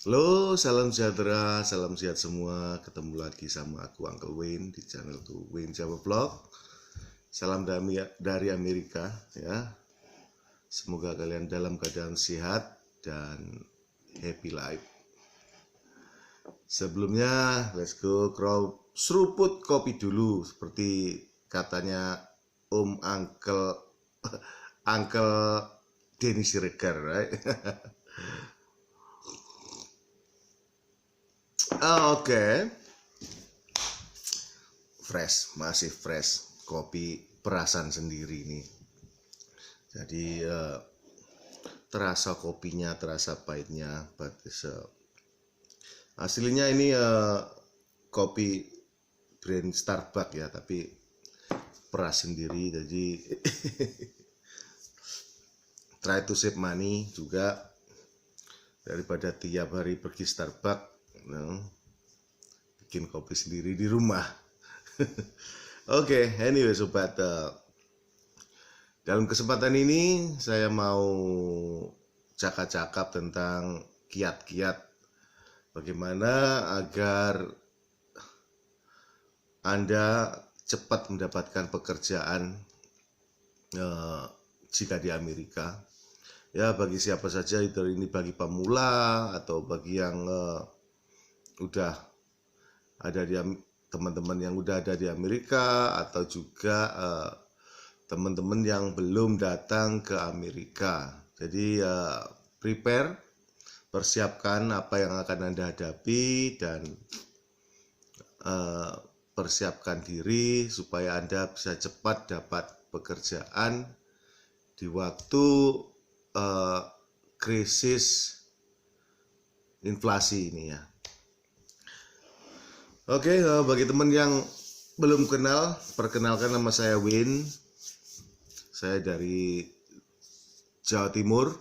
Halo, salam sejahtera, salam sehat semua. Ketemu lagi sama aku Uncle Wayne di channel tuh Wayne Jawa Vlog. Salam dari Amerika ya. Semoga kalian dalam keadaan sehat dan happy life. Sebelumnya, let's go seruput kopi dulu seperti katanya Uncle Uncle Denny Siregar, right? Oke. Fresh, masih fresh, kopi perasan sendiri nih. Jadi terasa kopinya, terasa pahitnya, but aslinya ini kopi brand Starbucks ya, tapi peras sendiri. Jadi try to save money juga daripada tiap hari pergi Starbucks, bikin kopi sendiri di rumah. Oke, anyway sobat, dalam kesempatan ini saya mau cakap-cakap tentang kiat-kiat bagaimana agar Anda cepat mendapatkan pekerjaan jika di Amerika. Ya, bagi siapa saja, itu ini bagi pemula atau bagi yang udah ada di teman-teman yang udah ada di Amerika, atau juga teman-teman yang belum datang ke Amerika. Jadi persiapkan apa yang akan Anda hadapi dan persiapkan diri supaya Anda bisa cepat dapat pekerjaan di waktu krisis inflasi ini ya. Oke, bagi teman yang belum kenal, perkenalkan, nama saya Win. Saya dari Jawa Timur,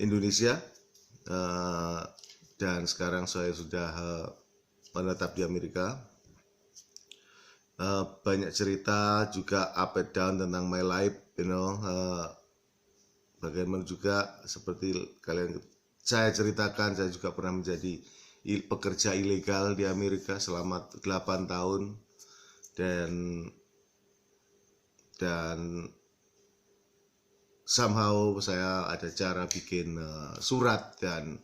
Indonesia, dan sekarang saya sudah menetap di Amerika. Banyak cerita juga up and down tentang my life, bagaimana juga seperti kalian saya ceritakan, saya juga pernah menjadi pekerja ilegal di Amerika selama 8 tahun dan somehow saya ada cara bikin surat dan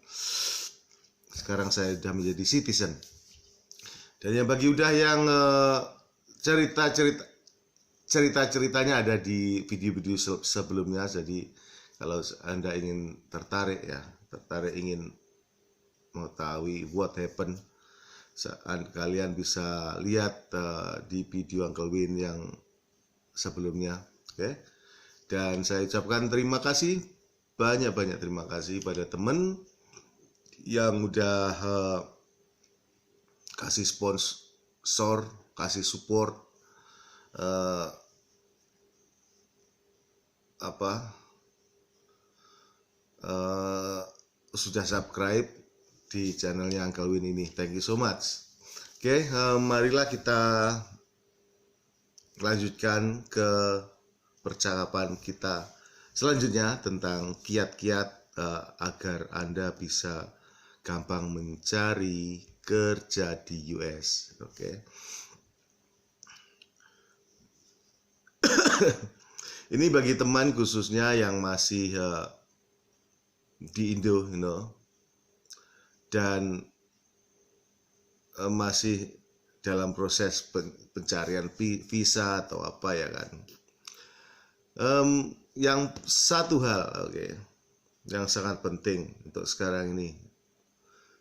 sekarang saya sudah menjadi citizen. Dan yang bagi udah yang cerita-ceritanya ada di video-video sebelumnya. Jadi kalau Anda ingin tertarik ingin mengetahui what happened, kalian bisa lihat di video Uncle Win yang sebelumnya. Oke. Dan saya ucapkan terima kasih, banyak-banyak terima kasih pada teman yang udah kasih sponsor, kasih support, sudah subscribe di channelnya Uncle Win ini. Thank you so much. Oke, marilah kita lanjutkan ke percakapan kita selanjutnya tentang kiat-kiat agar Anda bisa gampang mencari kerja di US. Oke. Ini bagi teman khususnya yang masih di Indo, dan masih dalam proses pencarian visa atau apa ya kan. Yang satu hal, yang sangat penting untuk sekarang ini,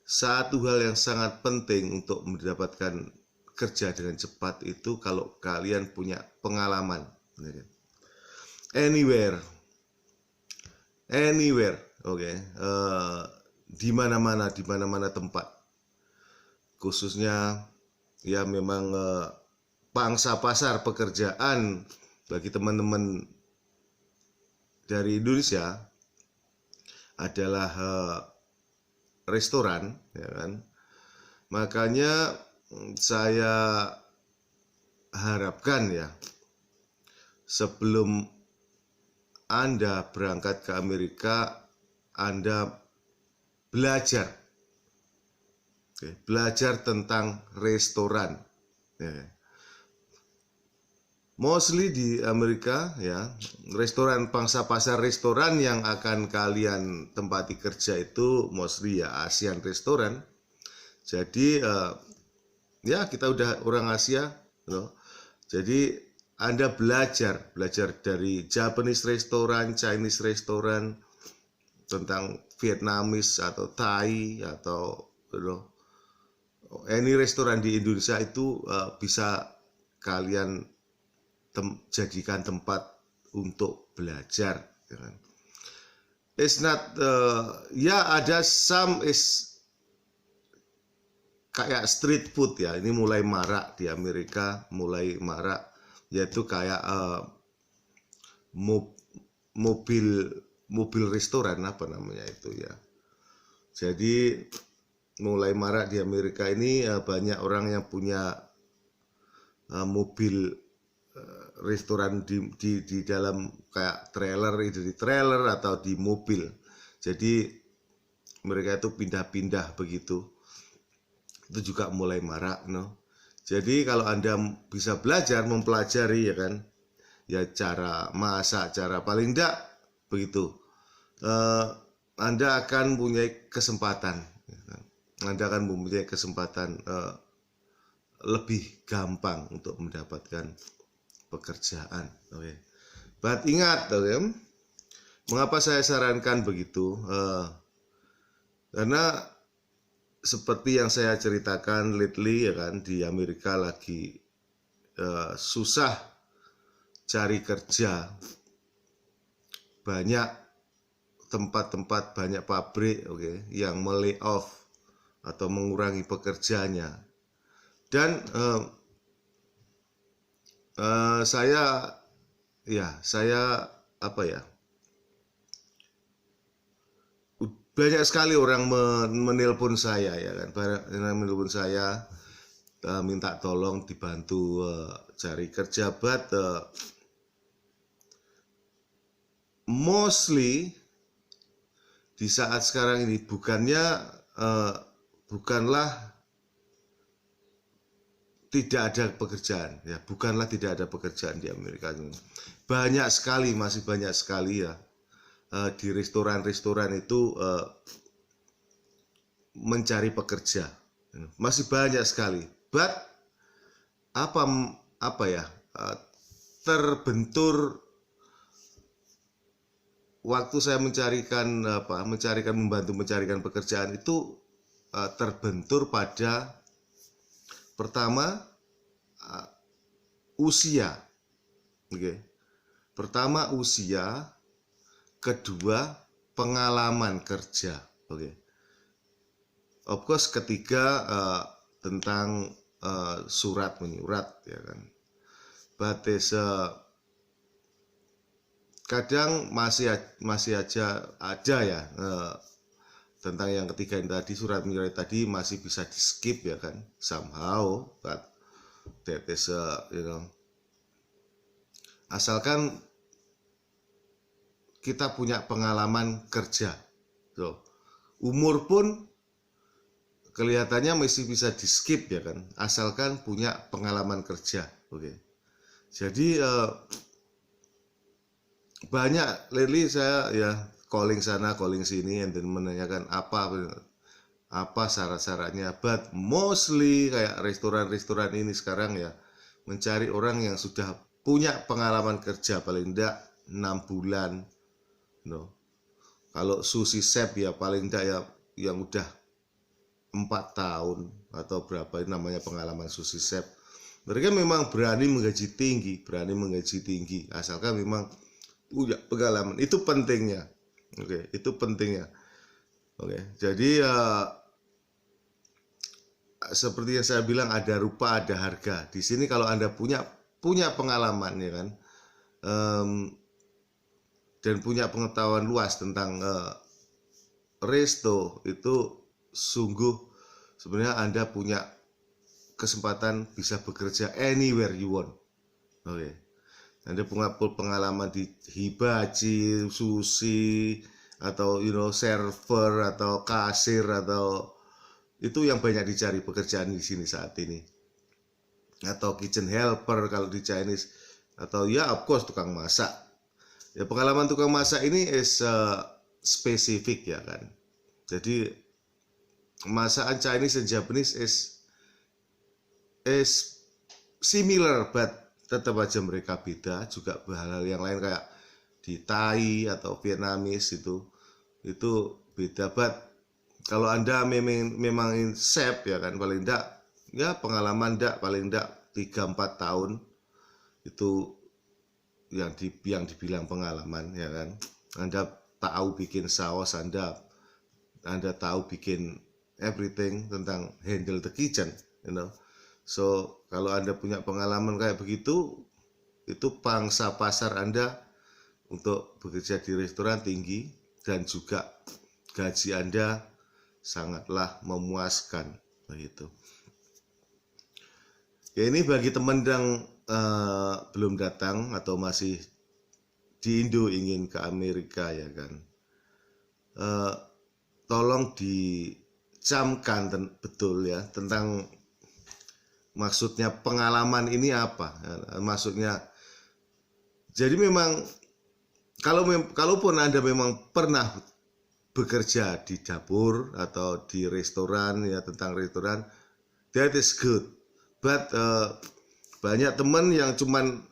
satu hal yang sangat penting untuk mendapatkan kerja dengan cepat itu kalau kalian punya pengalaman, anywhere, di mana-mana tempat, khususnya ya memang pangsa pasar pekerjaan bagi teman-teman dari Indonesia adalah restoran, ya kan. Makanya saya harapkan ya, sebelum Anda berangkat ke Amerika, Anda belajar, belajar tentang restoran. Mostly di Amerika ya, restoran, pangsa pasar restoran yang akan kalian tempati kerja itu mostly ya Asian restoran. Jadi ya kita udah orang Asia, jadi Anda belajar dari Japanese restoran, Chinese restoran, tentang Vietnamese atau Thai atau any restoran di Indonesia itu bisa kalian jadikan tempat untuk belajar. It's not ya ada some is kayak street food ya, ini mulai marak di Amerika, mulai marak, yaitu kayak mobil restoran, apa namanya itu ya. Jadi mulai marak di Amerika ini, banyak orang yang punya mobil restoran di dalam kayak trailer, itu di trailer atau di mobil. Jadi mereka itu pindah-pindah begitu. Itu juga mulai marak, Jadi kalau Anda bisa belajar, mempelajari ya kan, ya cara masak, cara paling enggak begitu, Anda akan mempunyai kesempatan, Anda akan mempunyai kesempatan lebih gampang untuk mendapatkan pekerjaan. Oke. But ingat, mengapa saya sarankan begitu? Karena seperti yang saya ceritakan lately ya kan, di Amerika lagi susah cari kerja, banyak tempat-tempat, banyak pabrik yang melay off atau mengurangi pekerjanya. Dan saya banyak sekali orang menelpon saya ya kan, menelpon saya minta tolong dibantu cari kerja, but mostly di saat sekarang ini bukanlah tidak ada pekerjaan ya, bukanlah tidak ada pekerjaan di Amerika. Banyak sekali, masih banyak sekali ya, di restoran-restoran itu mencari pekerja, masih banyak sekali. But terbentur waktu saya membantu mencarikan pekerjaan itu, terbentur pada pertama usia, pertama usia, kedua pengalaman kerja, of course ketiga tentang surat menyurat ya kan. But kadang masih aja ada ya, tentang yang ketiga ini tadi, surat menyurat tadi masih bisa di skip ya kan, somehow, but that is asalkan kita punya pengalaman kerja. So, umur pun kelihatannya masih bisa di skip ya kan, asalkan punya pengalaman kerja. Jadi banyak lately saya ya calling sana calling sini dan menanyakan apa syarat-syaratnya, but mostly kayak restoran-restoran ini sekarang ya mencari orang yang sudah punya pengalaman kerja paling enggak 6 bulan. Kalau sushi chef ya paling enggak ya yang udah 4 tahun atau berapa, namanya pengalaman sushi chef. Mereka memang berani menggaji tinggi, asalkan memang punya pengalaman. Itu pentingnya. Itu pentingnya. Jadi seperti yang saya bilang, ada rupa ada harga. Di sini kalau Anda punya pengalaman ya kan, dan punya pengetahuan luas tentang resto, itu sungguh sebenarnya Anda punya kesempatan bisa bekerja anywhere you want. Anda punya pengalaman di hibachi, sushi, atau server atau kasir, atau itu yang banyak dicari pekerjaan di sini saat ini, atau kitchen helper kalau di Chinese, atau ya of course tukang masak. Ya, pengalaman tukang masak ini is spesifik ya kan. Jadi masakan Chinese dan Japanese is similar, but tetap aja mereka beda. Juga hal-hal yang lain kayak di Thai atau Vietnamese itu beda. But kalau Anda memang chef ya kan, paling enggak ya pengalaman paling enggak 3-4 tahun itu yang dibilang pengalaman ya kan. Anda tahu bikin saus, Anda tahu bikin everything tentang handle the kitchen, So kalau Anda punya pengalaman kayak begitu, itu pangsa pasar Anda untuk bekerja di restoran tinggi, dan juga gaji Anda sangatlah memuaskan begitu. Ya, ini bagi teman yang belum datang atau masih di Indo ingin ke Amerika ya kan, tolong dicamkan betul ya tentang maksudnya pengalaman ini apa ya, maksudnya. Jadi memang kalaupun Anda memang pernah bekerja di dapur atau di restoran ya, tentang restoran, that is good. But banyak teman yang cuman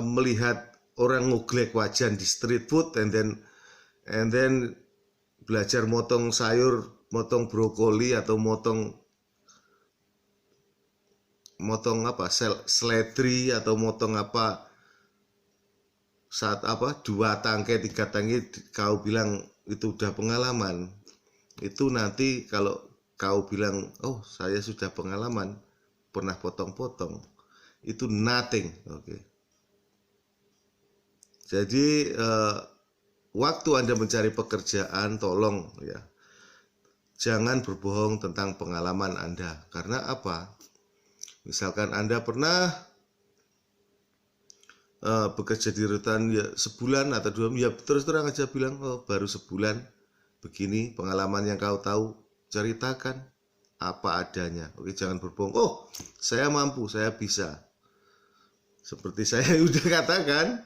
melihat orang nguglek wajan di street food and then belajar motong sayur, motong brokoli atau motong seledri atau motong apa, saat 2 tangkai 3 tangkai kau bilang itu udah pengalaman. Itu nanti kalau kau bilang oh saya sudah pengalaman pernah potong-potong, itu nothing. Oke. Jadi waktu Anda mencari pekerjaan, tolong ya jangan berbohong tentang pengalaman Anda. Karena apa? Misalkan Anda pernah bekerja di restoran ya sebulan atau 2 ya terus terang aja bilang oh baru sebulan, begini pengalaman yang kau tahu, ceritakan apa adanya. Oke, jangan berbohong. Oh, saya mampu, saya bisa. Seperti saya udah katakan,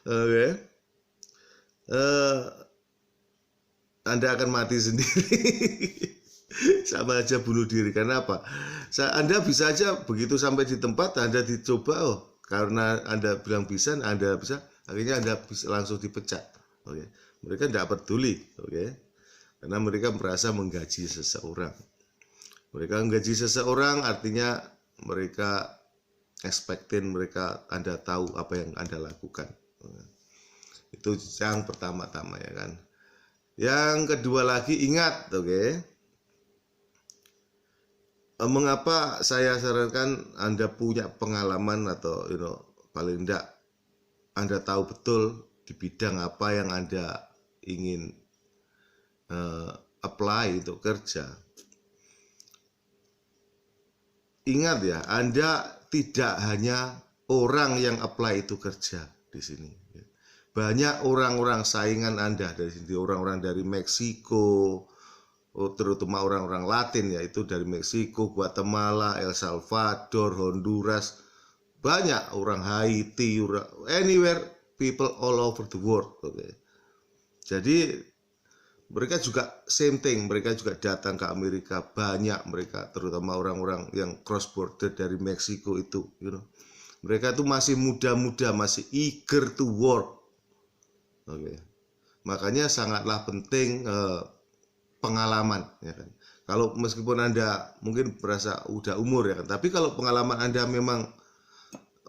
oke. Anda akan mati sendiri. Sama aja bunuh diri. Karena apa? Anda bisa aja begitu sampai di tempat Anda dicoba, oh karena Anda bilang bisa, Anda bisa, akhirnya Anda bisa langsung dipecat. Oke. Mereka tidak peduli, oke. Karena mereka merasa menggaji seseorang. Mereka menggaji seseorang artinya mereka expectin, Anda tahu apa yang Anda lakukan. Itu yang pertama-tama ya kan. Yang kedua lagi ingat, oke. Mengapa saya sarankan Anda punya pengalaman atau paling enggak Anda tahu betul di bidang apa yang Anda ingin apply untuk kerja. Ingat ya, Anda tidak hanya orang yang apply itu kerja di sini. Banyak orang-orang saingan Anda dari sini, orang-orang dari Meksiko, terutama orang-orang Latin ya, itu dari Meksiko, Guatemala, El Salvador, Honduras, banyak orang Haiti, anywhere, people all over the world. Okay. Jadi mereka juga same thing, mereka juga datang ke Amerika, banyak mereka, terutama orang-orang yang cross border dari Meksiko itu, mereka itu masih muda-muda, masih eager to work. Oke. Makanya sangatlah penting pengalaman ya kan. Kalau meskipun Anda mungkin berasa udah umur ya kan, tapi kalau pengalaman Anda memang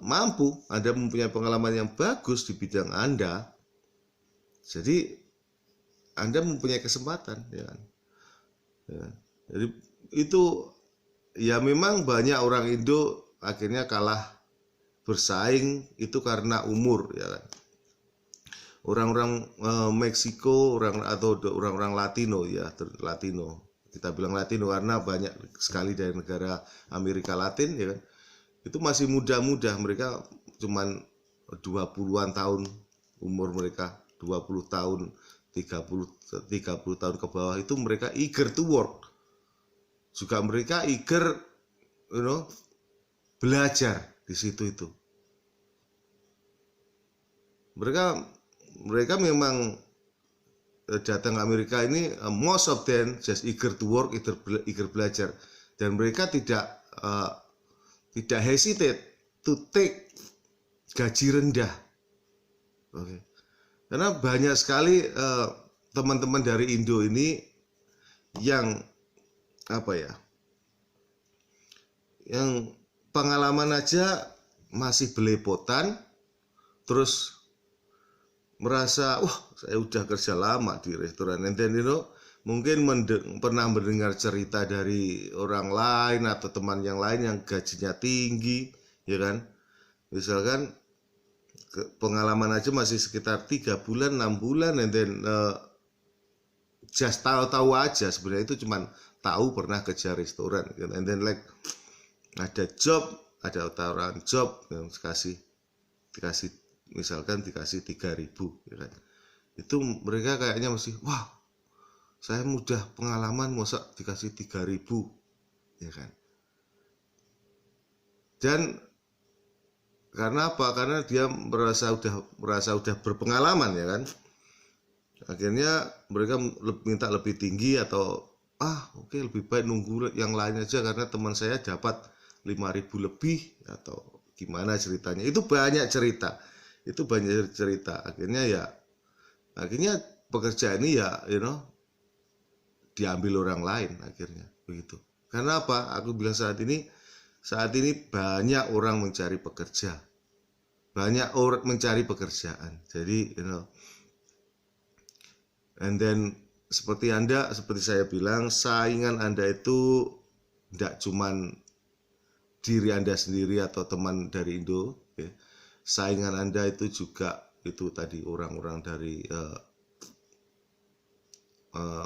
mampu, Anda mempunyai pengalaman yang bagus di bidang Anda, jadi Anda mempunyai kesempatan ya kan. Ya. Jadi itu ya memang banyak orang Indo akhirnya kalah bersaing itu karena umur ya kan. Orang-orang Meksiko, orang-orang Latino ya, Latino. Kita bilang Latino karena banyak sekali dari negara Amerika Latin ya kan. Itu masih muda-muda, mereka cuman 20-an tahun umur mereka, 20 tahun, 30 tahun ke bawah itu mereka eager to work. Juga mereka eager belajar di situ itu. Mereka memang datang ke Amerika ini, most of them just eager to work, eager belajar, dan mereka tidak hesitate to take gaji rendah. Oke. Karena banyak sekali teman-teman dari Indo ini yang yang pengalaman aja masih belepotan, terus merasa saya udah kerja lama di restoran, and then mungkin pernah mendengar cerita dari orang lain atau teman yang lain yang gajinya tinggi, ya kan, misalkan pengalaman aja masih sekitar 3 bulan 6 bulan, and then just tahu aja, sebenarnya itu cuman tahu pernah kerja restoran, and then like ada tawaran job yang dikasih misalkan dikasih 3.000, ya kan, itu mereka kayaknya masih saya mudah pengalaman masa dikasih 3.000, ya kan. Dan karena apa? Karena dia merasa udah berpengalaman, ya kan. Akhirnya mereka minta lebih tinggi, atau oke, lebih baik nunggu yang lain aja karena teman saya dapat 5.000 lebih, atau gimana ceritanya. Itu banyak cerita. Akhirnya pekerjaan ini diambil orang lain akhirnya, begitu. Karena apa? Aku bilang saat ini banyak orang mencari pekerja, banyak orang mencari pekerjaan. Jadi and then seperti saya bilang, saingan Anda itu tidak cuman diri Anda sendiri atau teman dari Indo, ya. Saingan Anda itu juga itu tadi orang-orang dari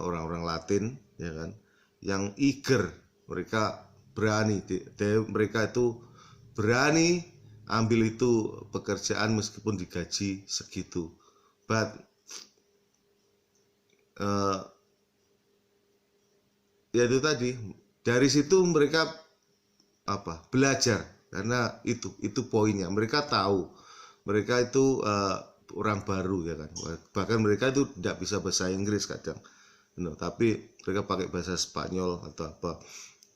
orang-orang Latin, ya kan, yang eager, mereka berani, mereka itu berani ambil itu pekerjaan meskipun digaji segitu. But ya itu tadi, dari situ mereka belajar, karena itu poinnya. Mereka tahu mereka itu orang baru, ya kan, bahkan mereka itu tidak bisa bahasa Inggris kadang, tapi mereka pakai bahasa Spanyol atau apa.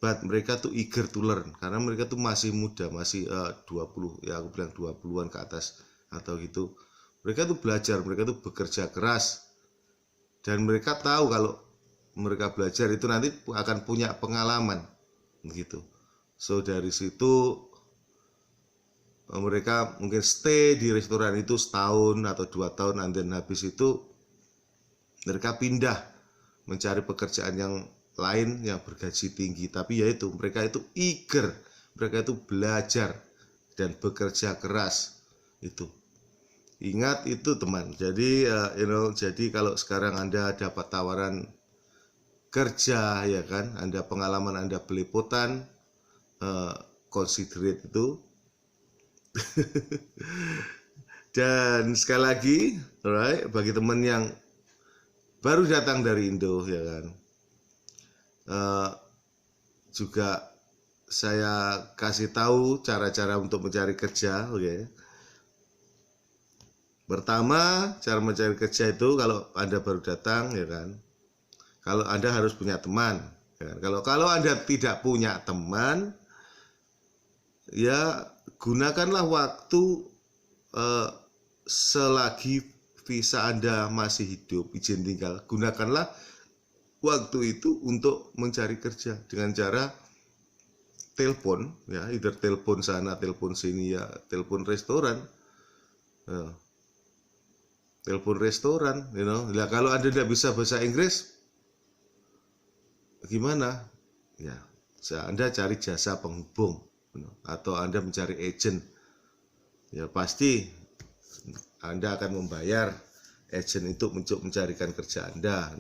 But mereka tuh eager to learn, karena mereka tuh masih muda, masih 20, ya aku bilang 20-an ke atas atau gitu. Mereka tuh belajar, mereka tuh bekerja keras, dan mereka tahu kalau mereka belajar itu nanti akan punya pengalaman, begitu. So dari situ mereka mungkin stay di restoran itu setahun atau 2 tahun, dan habis itu mereka pindah mencari pekerjaan yang lain yang bergaji tinggi. Tapi yaitu mereka itu eager, mereka itu belajar dan bekerja keras. Itu ingat itu, teman. Jadi jadi kalau sekarang Anda dapat tawaran kerja, ya kan, Anda pengalaman Anda belepotan, consider itu. Dan sekali lagi, alright, bagi teman yang baru datang dari Indo, ya kan, juga saya kasih tahu cara-cara untuk mencari kerja. Oke. Pertama, cara mencari kerja itu, kalau Anda baru datang, ya kan, kalau Anda harus punya teman, ya kan? Kalau Anda tidak punya teman, ya gunakanlah waktu selagi visa Anda masih hidup, izin tinggal, gunakanlah waktu itu untuk mencari kerja dengan cara telepon, ya, either telepon sana, telepon sini, ya, telepon restoran, Nah, kalau Anda tidak bisa bahasa Inggris, gimana? Ya, Anda cari jasa penghubung, atau Anda mencari agent. Ya, pasti Anda akan membayar agent itu untuk mencarikan kerja Anda.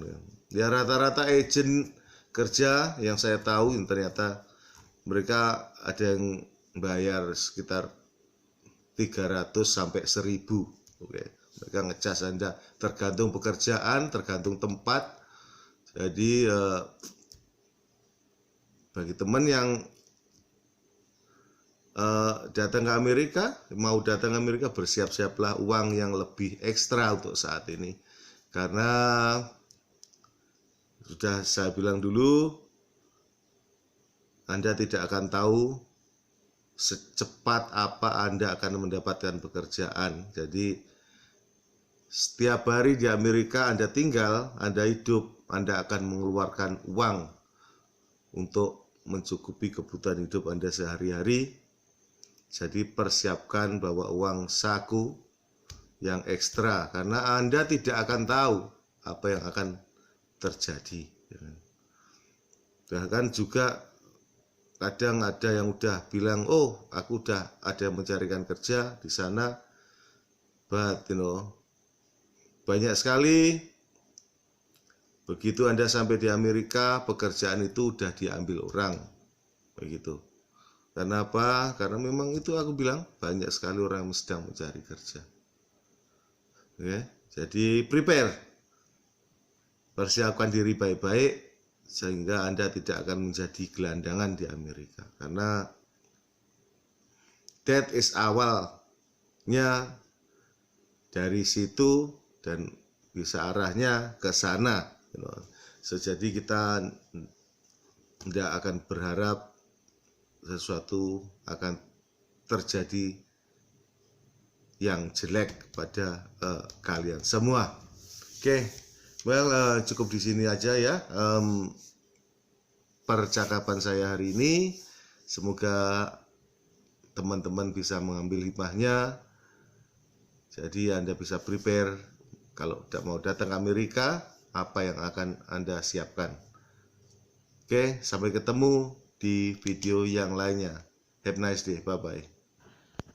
Ya, rata-rata agent kerja yang saya tahu, ternyata mereka ada yang bayar sekitar 300 sampai 1.000, oke, mereka ngecas Anda, tergantung pekerjaan, tergantung tempat. Jadi bagi teman yang datang ke Amerika, mau datang ke Amerika, bersiap-siaplah uang yang lebih ekstra untuk saat ini, karena sudah saya bilang dulu, Anda tidak akan tahu secepat apa Anda akan mendapatkan pekerjaan. Jadi setiap hari di Amerika Anda tinggal, Anda hidup, Anda akan mengeluarkan uang untuk mencukupi kebutuhan hidup Anda sehari-hari. Jadi persiapkan bawa uang saku yang ekstra, karena Anda tidak akan tahu apa yang akan terjadi. Bahkan juga kadang ada yang udah bilang, oh aku udah ada yang mencarikan kerja di sana, but banyak sekali begitu Anda sampai di Amerika, pekerjaan itu udah diambil orang, begitu. Karena apa? Karena memang itu aku bilang banyak sekali orang yang sedang mencari kerja. Oke, jadi prepare, persiapkan diri baik-baik sehingga Anda tidak akan menjadi gelandangan di Amerika. Karena that is awalnya dari situ dan bisa arahnya ke sana. So, jadi kita tidak akan berharap sesuatu akan terjadi yang jelek pada kalian semua. Oke, well, cukup di sini aja ya percakapan saya hari ini. Semoga teman-teman bisa mengambil hikmahnya. Jadi Anda bisa prepare kalau mau datang ke Amerika, apa yang akan Anda siapkan. Oke, sampai ketemu di video yang lainnya. Have a nice day, bye-bye.